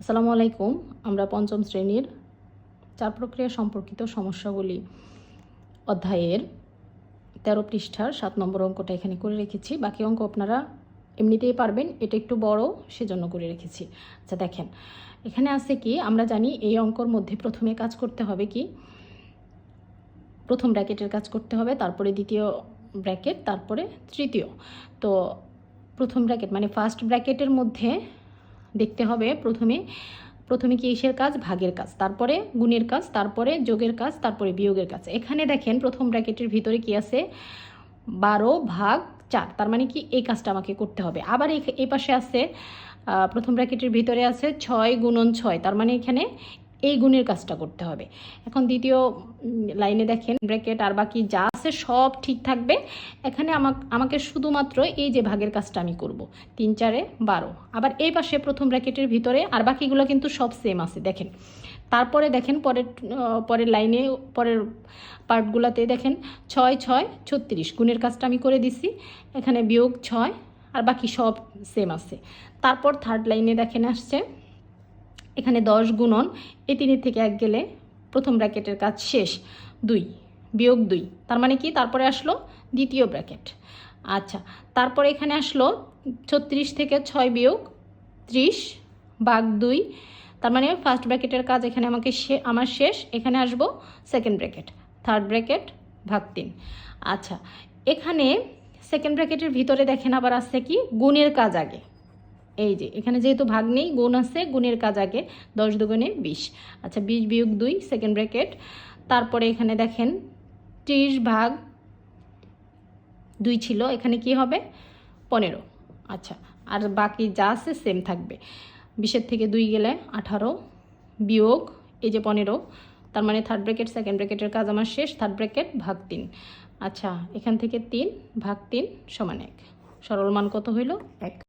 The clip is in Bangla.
আসসালামু আলাইকুম। আমরা পঞ্চম শ্রেণীর চার প্রক্রিয়া সম্পর্কিত সমস্যাগুলি অধ্যায়ের 13 পৃষ্ঠার 7 নম্বর অঙ্কটা এখানে করে রেখেছি। বাকি অঙ্ক আপনারা এমনিতেই পারবেন, এটা একটু বড় সেজন্য করে রেখেছি। আচ্ছা দেখেন, এখানে আছে কি, আমরা জানি এই অঙ্কর মধ্যে প্রথমে কাজ করতে হবে কি, প্রথম ব্র্যাকেটের কাজ করতে হবে, তারপরে দ্বিতীয় ব্র্যাকেট, তারপরে তৃতীয়। তো প্রথম ব্র্যাকেট মানে ফার্স্ট ব্র্যাকেটের মধ্যে দেখতে হবে প্রথমে কি ইসের কাজ, ভাগের কাজ, তারপরে গুণের কাজ, তারপরে যোগের কাজ, তারপরে বিয়োগের কাজ। এখানে দেখেন প্রথম ব্র্যাকেটের ভিতরে কি আছে, 12/4, তার মানে কি এই কাজটা আমাকে করতে হবে। আবার এই পাশে আছে প্রথম ব্র্যাকেটের ভিতরে আছে 6 × 6, তার মানে এখানে এই গুণের কাজটা করতে হবে। এখন দ্বিতীয় লাইনে দেখেন ব্র্যাকেট আর বাকি যা আছে সব ঠিক থাকবে। এখানে আমাকে শুধুমাত্র এই যে ভাগের কাজটা আমি করব, 3×4=12। আবার এই পাশে প্রথম ব্র্যাকেটের ভিতরে আর বাকিগুলো কিন্তু সব সেম আছে দেখেন। তারপরে দেখেন পরের লাইনে পরের পার্টগুলোতে দেখেন 6×6=36, গুণের কাজটা আমি করে দিছি। এখানে -6 আর বাকি সব সেম আছে। তারপর থার্ড লাইনে দেখেন আসছে এখানে 10 গুণন এই 3 থেকে 1 গেলে প্রথম ব্র্যাকেটের কাজ শেষ, 2 -2, তার মানে কি তারপরে আসলো দ্বিতীয় ব্র্যাকেট। আচ্ছা, তারপরে এখানে আসলো 36 থেকে 6 - 30/2, তার মানে ফার্স্ট ব্র্যাকেটের কাজ এখানে আমার শেষ। এখানে আসবো সেকেন্ড ব্র্যাকেট, থার্ড ব্র্যাকেট /3। আচ্ছা, এখানে সেকেন্ড ব্র্যাকেটের ভিতরে দেখেন আবার আছে কি গুণের কাজ আগে। এই যে এখানে যেহেতু ভাগ নেই, গুণ আছে, গুণের কাজ আগে, 10 × 2 = 20। আচ্ছা, 20 - 2 সেকেন্ড ব্র্যাকেট। তারপরে এখানে দেখেন 30/2 ছিল, এখানে কি হবে 15। আচ্ছা, আর বাকি যা আছে সেম থাকবে। 20 থেকে 2 গেলে 18 বিয়োগ এই যে 15, তার মানে থার্ড ব্র্যাকেট সেকেন্ড ব্র্যাকেটের কাজ আমার শেষ, থার্ড ব্র্যাকেট /3। আচ্ছা, এখান থেকে 3/3 = 1। সরল মান কত হইল? 1।